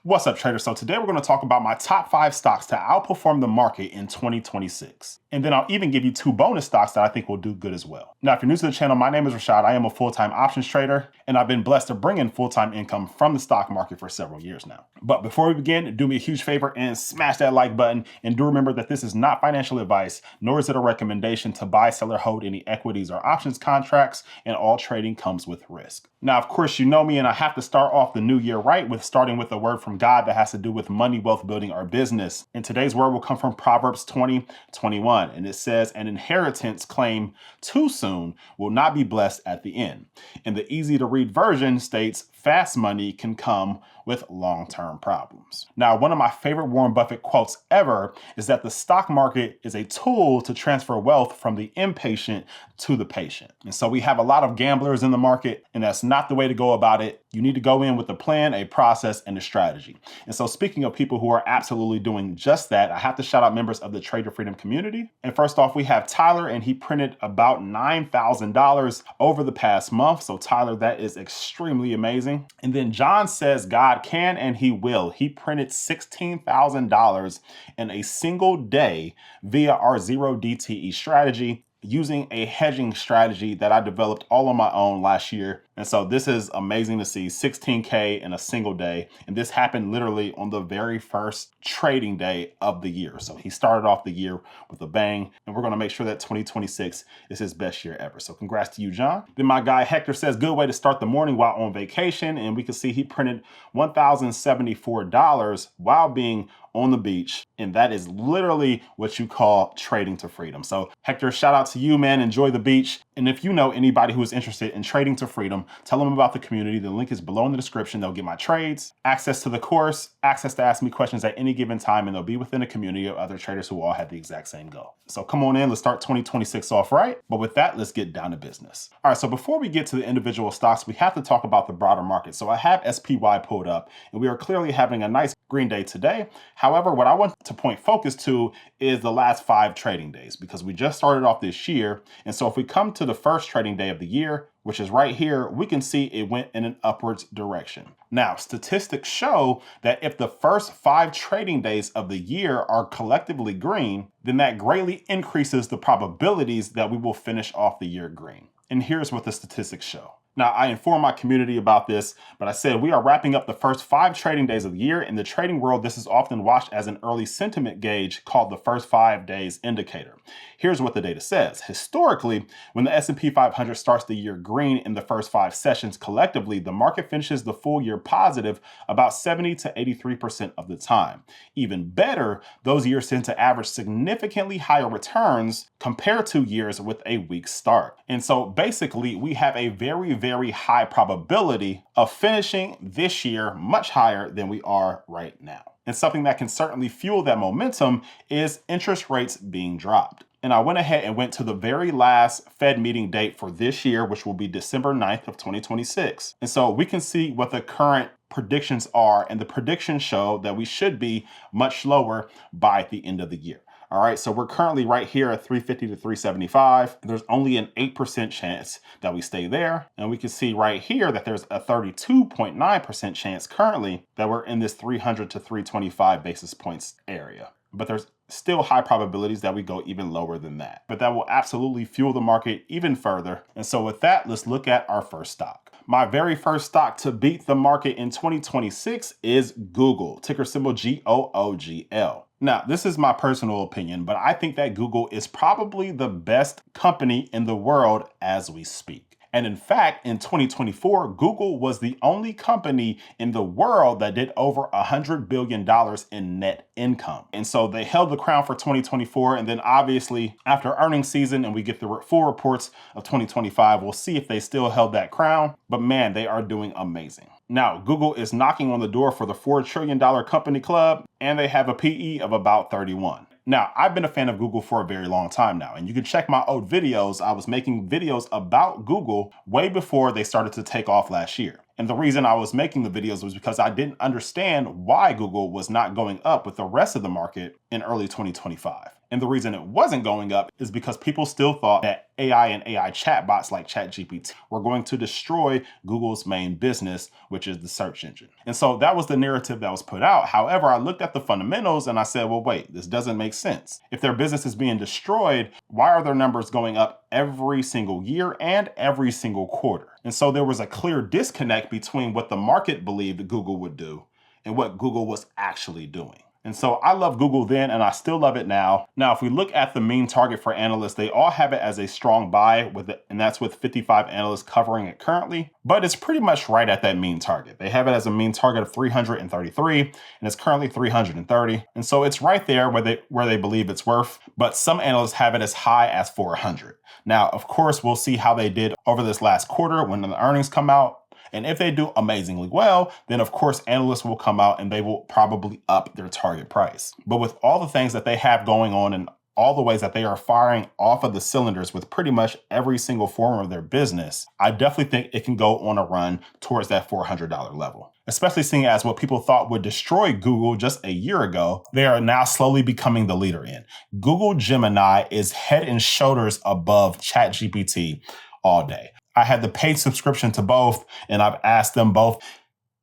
What's up, traders? So today we're going to talk about my top 5 stocks to outperform the market in 2026. And then I'll even give you 2 bonus stocks that I think will do good as well. Now, if you're new to the channel, my name is Rashad. I am a full-time options trader, and I've been blessed to bring in full-time income from the stock market for several years now. But before we begin, do me a huge favor and smash that like button. And do remember that this is not financial advice, nor is it a recommendation to buy, sell, or hold any equities or options contracts, and all trading comes with risk. Now, of course, you know me, and I have to start off the new year right with starting with a word from God that has to do with money, wealth building, or business. And today's word will come from Proverbs 20:21, and it says, "An inheritance claimed too soon will not be blessed at the end." And the easy to read version states, "Fast money can come with long-term problems." Now, one of my favorite Warren Buffett quotes ever is that the stock market is a tool to transfer wealth from the impatient to the patient. And so we have a lot of gamblers in the market, and that's not the way to go about it. You need to go in with a plan, a process, and a strategy. And so speaking of people who are absolutely doing just that, I have to shout out members of the Trader Freedom community. And first off, we have Tyler, and he printed about $9,000 over the past month. So Tyler, that is extremely amazing. And then John says God can and he will. He printed $16,000 in a single day via our 0 DTE strategy, using a hedging strategy that I developed all on my own last year. And so this is amazing to see, 16K in a single day. And this happened literally on the very first trading day of the year. So he started off the year with a bang, and we're going to make sure that 2026 is his best year ever. So congrats to you, John. Then my guy Hector says, good way to start the morning while on vacation. And we can see he printed $1,074 while being on the beach. And that is literally what you call trading to freedom. So Hector, shout out to you, man. Enjoy the beach. And if you know anybody who is interested in trading to freedom, tell them about the community. The link is below in the description. They'll get my trades, access to the course, access to ask me questions at any given time, and they'll be within a community of other traders who all have the exact same goal. So come on in, let's start 2026 off right. But with that, let's get down to business. All right, so before we get to the individual stocks, we have to talk about the broader market. So I have SPY pulled up, and we are clearly having a nice green day today. However, what I want to point focus to is the last 5 trading days, because we just started off this year. And so if we come to the first trading day of the year, which is right here, we can see it went in an upwards direction. Now, statistics show that if the first 5 trading days of the year are collectively green, then that greatly increases the probabilities that we will finish off the year green. And here's what the statistics show. Now, I informed my community about this, but I said we are wrapping up the first 5 trading days of the year. In the trading world, this is often watched as an early sentiment gauge called the first 5 days indicator. Here's what the data says. Historically, when the S&P 500 starts the year green in the first 5 sessions collectively, the market finishes the full year positive about 70 to 83% of the time. Even better, those years tend to average significantly higher returns compared to years with a weak start. And so basically, we have a very high probability of finishing this year much higher than we are right now. And something that can certainly fuel that momentum is interest rates being dropped. And I went ahead and went to the very last Fed meeting date for this year, which will be December 9th of 2026. And so we can see what the current predictions are, and the predictions show that we should be much lower by the end of the year. All right, so we're currently right here at 350 to 375. There's only an 8% chance that we stay there. And we can see right here that there's a 32.9% chance currently that we're in this 300 to 325 basis points area. But there's still high probabilities that we go even lower than that. But that will absolutely fuel the market even further. And so with that, let's look at our first stock. My very first stock to beat the market in 2026 is Google, ticker symbol GOOGL. Now, this is my personal opinion, but I think that Google is probably the best company in the world as we speak. And in fact, in 2024, Google was the only company in the world that did over $100 billion in net income. And so they held the crown for 2024. And then obviously after earnings season and we get the full reports of 2025, we'll see if they still held that crown. But man, they are doing amazing. Now, Google is knocking on the door for the $4 trillion company club, and they have a PE of about 31. Now, I've been a fan of Google for a very long time now, and you can check my old videos. I was making videos about Google way before they started to take off last year. And the reason I was making the videos was because I didn't understand why Google was not going up with the rest of the market. in early 2025. And the reason it wasn't going up is because people still thought that AI and AI chatbots like ChatGPT were going to destroy Google's main business, which is the search engine. And so that was the narrative that was put out. However, I looked at the fundamentals and I said, well, wait, this doesn't make sense. If their business is being destroyed, why are their numbers going up every single year and every single quarter? And so there was a clear disconnect between what the market believed Google would do and what Google was actually doing. And so I love Google then, and I still love it now. Now, if we look at the mean target for analysts, they all have it as a strong buy, and that's with 55 analysts covering it currently. But it's pretty much right at that mean target. They have it as a mean target of 333, and it's currently 330. And so it's right there where they believe it's worth. But some analysts have it as high as 400. Now, of course, we'll see how they did over this last quarter when the earnings come out. And if they do amazingly well, then of course analysts will come out and they will probably up their target price. But with all the things that they have going on and all the ways that they are firing off of the cylinders with pretty much every single form of their business, I definitely think it can go on a run towards that $400 level. Especially seeing as what people thought would destroy Google just a year ago, they are now slowly becoming the leader in. Google Gemini is head and shoulders above ChatGPT all day. I had the paid subscription to both, and I've asked them both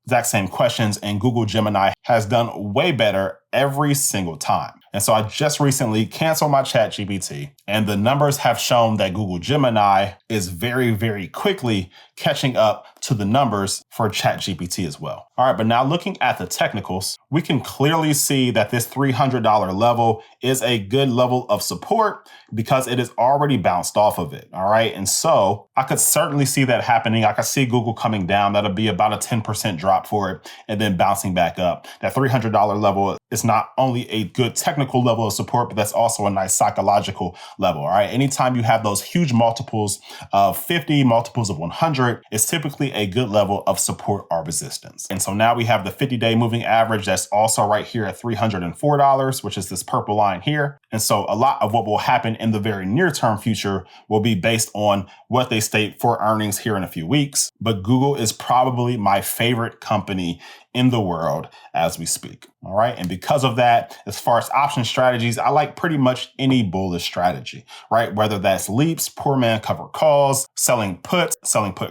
exact same questions, and Google Gemini has done way better every single time. And so I just recently canceled my ChatGPT, and the numbers have shown that Google Gemini is very, very quickly catching up to the numbers for ChatGPT as well. All right, but now looking at the technicals, we can clearly see that this $300 level is a good level of support because it is already bounced off of it. All right, and so I could certainly see that happening. I could see Google coming down. That'll be about a 10% drop for it and then bouncing back up. That $300 level is not only a good technical level of support, but that's also a nice psychological level. All right. Anytime you have those huge multiples of 50, multiples of 100, it's typically a good level of support or resistance. And so now we have the 50-day moving average that's also right here at $304, which is this purple line here. And so a lot of what will happen in the very near term future will be based on what they state for earnings here in a few weeks. But Google is probably my favorite company in the world as we speak. All right. And because of that, as far as option strategies, I like pretty much any bullish strategy, right? Whether that's leaps, poor man covered calls, selling put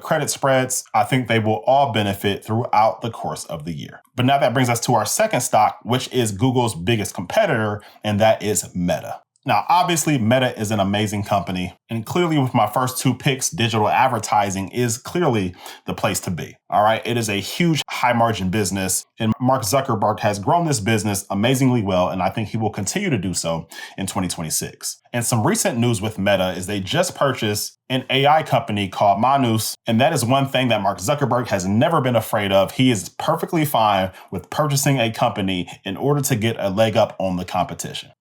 credit spreads, I think they will all benefit throughout the course of the year. But now that brings us to our second stock, which is Google's biggest competitor, and that is Meta. Now, obviously, Meta is an amazing company, and clearly with my first two picks, digital advertising is clearly the place to be. All right, it is a huge high margin business, and Mark Zuckerberg has grown this business amazingly well, and I think he will continue to do so in 2026. And some recent news with Meta is they just purchased an AI company called Moomoo, and that is one thing that Mark Zuckerberg has never been afraid of. He is perfectly fine with purchasing a company in order to get a leg up on the competition.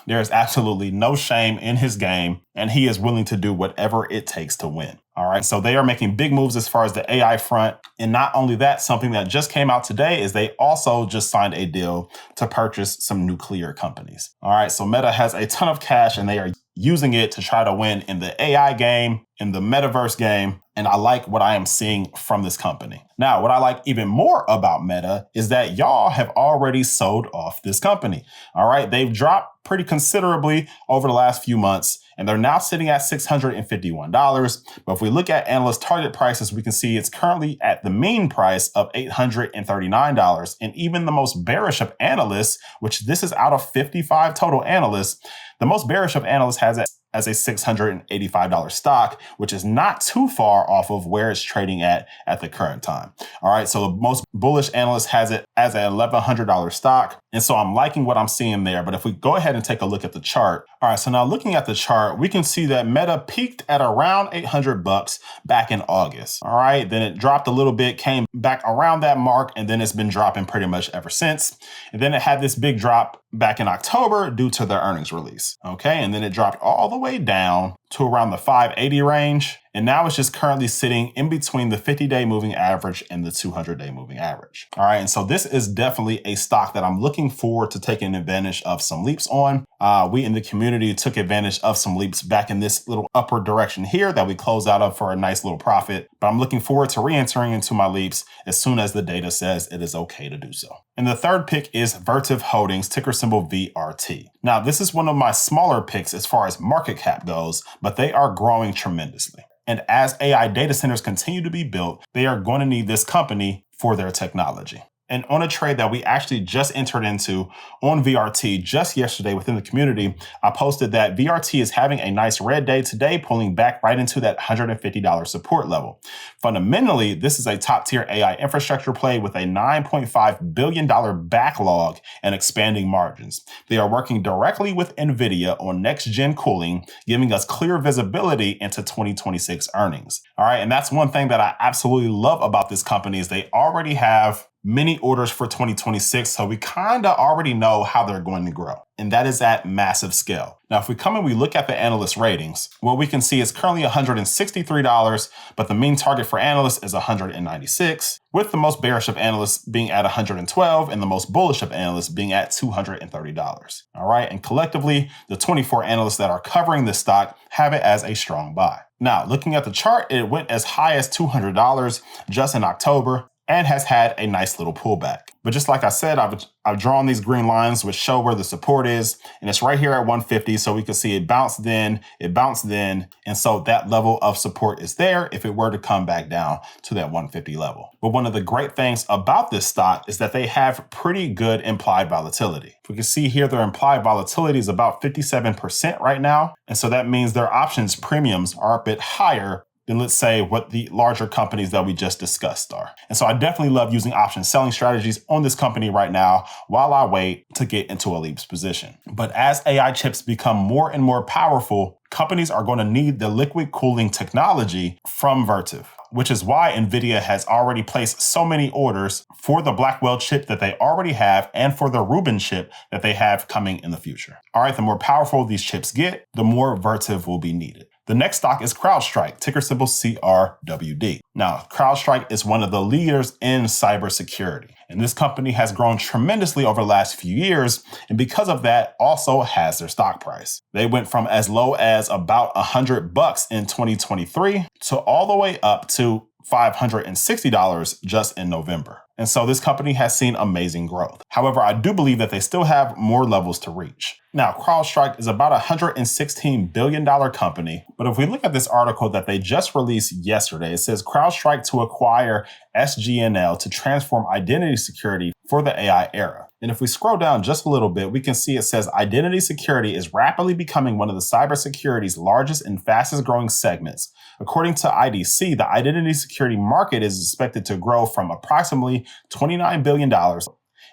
There is absolutely no shame in his game, and he is willing to do whatever it takes to win. All right. So they are making big moves as far as the AI front. And not only that, something that just came out today is they also just signed a deal to purchase some nuclear companies. All right. So Meta has a ton of cash and they are using it to try to win in the AI game, in the metaverse game. And I like what I am seeing from this company. Now, what I like even more about Meta is that y'all have already sold off this company. All right. They've dropped pretty considerably over the last few months, and they're now sitting at $651. But if we look at analyst target prices, we can see it's currently at the mean price of $839. And even the most bearish of analysts, which this is out of 55 total analysts, the most bearish of analysts has it as a $685 stock, which is not too far off of where it's trading at the current time. All right, so the most bullish analyst has it as an $1,100 stock. And so I'm liking what I'm seeing there. But if we go ahead and take a look at the chart. All right, so now looking at the chart, we can see that Meta peaked at around $800 back in August. All right, then it dropped a little bit, came back around that mark, and then it's been dropping pretty much ever since. And then it had this big drop back in October due to the earnings release. Okay, and then it dropped all the way down to around the 580 range. And now it's just currently sitting in between the 50-day moving average and the 200-day moving average. All right, and so this is definitely a stock that I'm looking forward to taking advantage of some leaps on. We in the community took advantage of some leaps back in this little upward direction here that we closed out of for a nice little profit. But I'm looking forward to re-entering into my leaps as soon as the data says it is okay to do so. And the third pick is Vertiv Holdings, ticker symbol VRT. Now, this is one of my smaller picks as far as market cap goes, but they are growing tremendously. And as AI data centers continue to be built, they are going to need this company for their technology. And on a trade that we actually just entered into on VRT just yesterday within the community, I posted that VRT is having a nice red day today, pulling back right into that $150 support level. Fundamentally, this is a top tier AI infrastructure play with a $9.5 billion backlog and expanding margins. They are working directly with NVDA on next gen cooling, giving us clear visibility into 2026 earnings. All right. And that's one thing that I absolutely love about this company is they already have many orders for 2026, so we kind of already know how they're going to grow. And that is at massive scale. Now, if we come and we look at the analyst ratings, what we can see is currently $163, but the mean target for analysts is $196, with the most bearish of analysts being at $112 and the most bullish of analysts being at $230. All right, and collectively, the 24 analysts that are covering this stock have it as a strong buy. Now, looking at the chart, it went as high as $200 just in October, and has had a nice little pullback. But just like I said, I've drawn these green lines which show where the support is, and it's right here at 150, so we can see it bounced then, and so that level of support is there if it were to come back down to that 150 level. But one of the great things about this stock is that they have pretty good implied volatility. We can see here their implied volatility is about 57% right now, and so that means their options premiums are a bit higher than, let's say, what the larger companies that we just discussed are. And so I definitely love using option selling strategies on this company right now while I wait to get into a leaps position. But as AI chips become more and more powerful, companies are going to need the liquid cooling technology from Vertiv, which is why NVIDIA has already placed so many orders for the Blackwell chip that they already have and for the Rubin chip that they have coming in the future. All right, the more powerful these chips get, the more Vertiv will be needed. The next stock is CrowdStrike, ticker symbol CRWD. Now, CrowdStrike is one of the leaders in cybersecurity, and this company has grown tremendously over the last few years, and because of that, also has their stock price. They went from as low as about $100 in 2023 to all the way up to $560 just in November. And so this company has seen amazing growth. However, I do believe that they still have more levels to reach. Now, CrowdStrike is about a $116 billion company. But if we look at this article that they just released yesterday, it says CrowdStrike to acquire SGNL to transform identity security for the AI era. And if we scroll down just a little bit, we can see it says identity security is rapidly becoming one of the cybersecurity's largest and fastest growing segments. According to IDC, the identity security market is expected to grow from approximately $29 billion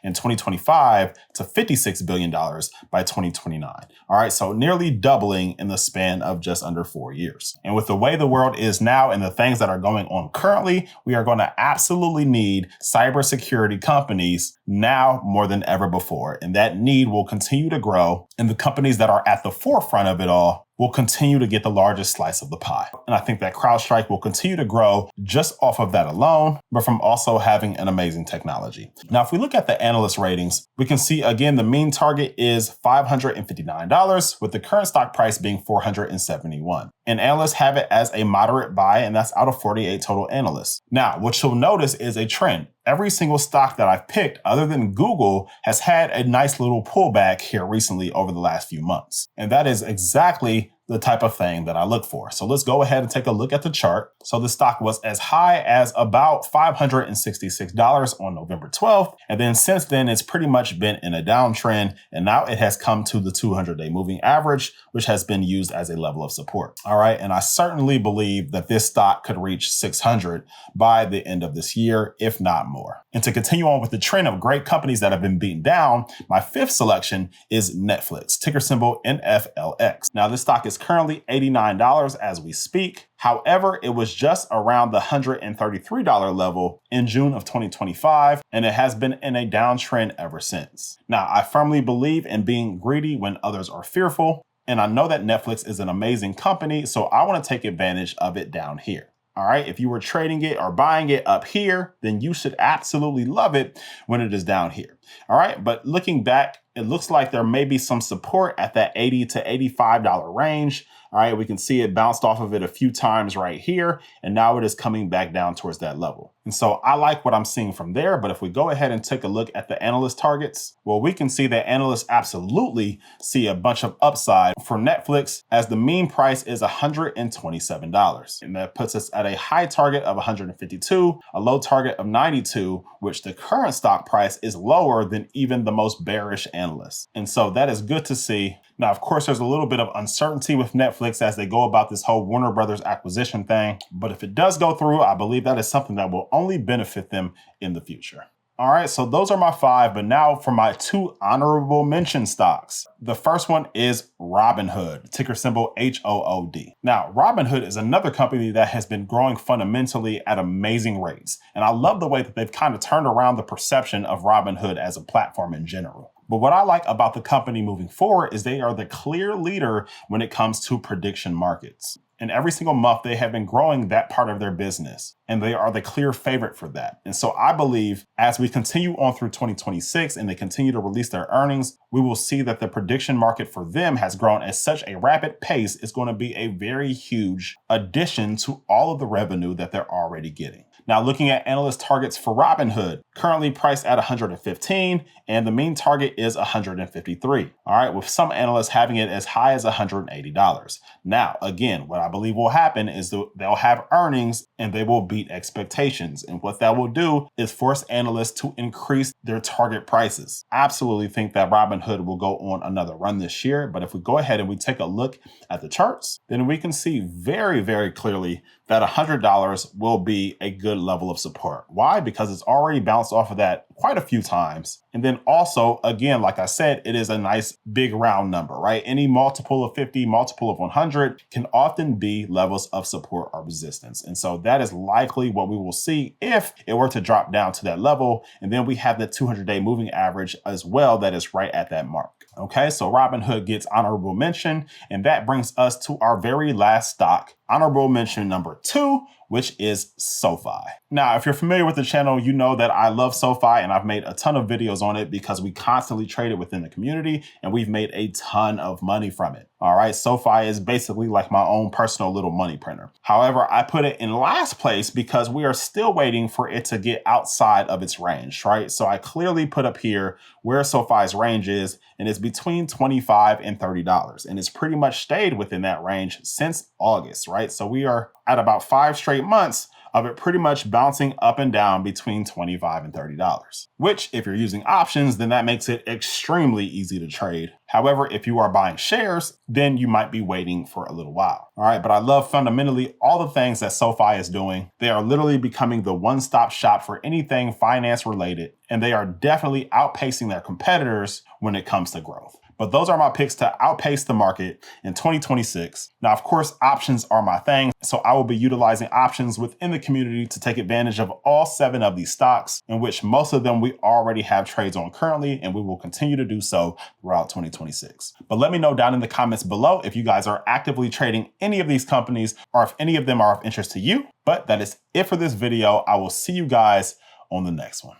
in 2025 to $56 billion by 2029. All right, so nearly doubling in the span of just under 4 years. And with the way the world is now and the things that are going on currently, we are going to absolutely need cybersecurity companies now more than ever before. And that need will continue to grow. And the companies that are at the forefront of it all will continue to get the largest slice of the pie. And I think that CrowdStrike will continue to grow just off of that alone, but from also having an amazing technology. Now, if we look at the analyst ratings, we can see again, the mean target is $559 with the current stock price being $471. And analysts have it as a moderate buy, and that's out of 48 total analysts. Now, what you'll notice is a trend. Every single stock that I've picked, other than Google, has had a nice little pullback here recently over the last few months. And that is exactly the type of thing that I look for. So let's go ahead and take a look at the chart. So the stock was as high as about $566 on November 12th. And then since then, it's pretty much been in a downtrend. And now it has come to the 200-day moving average, which has been used as a level of support. All right. And I certainly believe that this stock could reach 600 by the end of this year, if not more. And to continue on with the trend of great companies that have been beaten down, my fifth selection is Netflix, ticker symbol NFLX. Now, this stock is currently $89 as we speak. However, it was just around the $133 level in June of 2025, and it has been in a downtrend ever since. Now, I firmly believe in being greedy when others are fearful. And I know that Netflix is an amazing company, so I want to take advantage of it down here. All right, if you were trading it or buying it up here, then you should absolutely love it when it is down here. All right, but looking back, it looks like there may be some support at that $80 to $85 range. All right, we can see it bounced off of it a few times right here, and now it is coming back down towards that level. And so I like what I'm seeing from there, but if we go ahead and take a look at the analyst targets, well, we can see that analysts absolutely see a bunch of upside for Netflix as the mean price is $127. And that puts us at a high target of 152, a low target of 92, which the current stock price is lower than even the most bearish analysts. And so that is good to see. Now, of course, there's a little bit of uncertainty with Netflix as they go about this whole Warner Brothers acquisition thing. But if it does go through, I believe that is something that will only benefit them in the future. All right, so those are my 5, but now for my 2 honorable mention stocks. The first one is Robinhood, ticker symbol HOOD. Now, Robinhood is another company that has been growing fundamentally at amazing rates. And I love the way that they've kind of turned around the perception of Robinhood as a platform in general. But what I like about the company moving forward is they are the clear leader when it comes to prediction markets. And every single month, they have been growing that part of their business. And they are the clear favorite for that. And so I believe as we continue on through 2026 and they continue to release their earnings, we will see that the prediction market for them has grown at such a rapid pace. It's going to be a very huge addition to all of the revenue that they're already getting. Now, looking at analyst targets for Robinhood, currently priced at 115, and the mean target is 153. All right, with some analysts having it as high as $180. Now, again, what I believe will happen is they'll have earnings and they will beat expectations. And what that will do is force analysts to increase their target prices. I absolutely think that Robinhood will go on another run this year. But if we go ahead and we take a look at the charts, then we can see very, very clearly that $100 will be a good level of support. Why? Because it's already bounced off of that quite a few times. And then also, again, like I said, it is a nice big round number, right? Any multiple of 50, multiple of 100 can often be levels of support or resistance. And so that is likely what we will see if it were to drop down to that level. And then we have the 200-day moving average as well that is right at that mark. Okay, so Robinhood gets honorable mention, and that brings us to our very last stock, honorable mention number 2, which is SoFi. Now, if you're familiar with the channel, you know that I love SoFi and I've made a ton of videos on it because we constantly trade it within the community and we've made a ton of money from it. All right, SoFi is basically like my own personal little money printer. However, I put it in last place because we are still waiting for it to get outside of its range, right? So I clearly put up here where SoFi's range is, and it's between $25 and $30. And it's pretty much stayed within that range since August, right? So we are at about 5 straight months of it pretty much bouncing up and down between $25 and $30, which if you're using options, then that makes it extremely easy to trade. However, if you are buying shares, then you might be waiting for a little while. All right, but I love fundamentally all the things that SoFi is doing. They are literally becoming the one-stop shop for anything finance related, and they are definitely outpacing their competitors when it comes to growth. But those are my picks to outpace the market in 2026. Now, of course, options are my thing. So I will be utilizing options within the community to take advantage of all 7 of these stocks, in which most of them we already have trades on currently, and we will continue to do so throughout 2026. But let me know down in the comments below if you guys are actively trading any of these companies or if any of them are of interest to you. But that is it for this video. I will see you guys on the next one.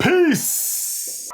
Peace.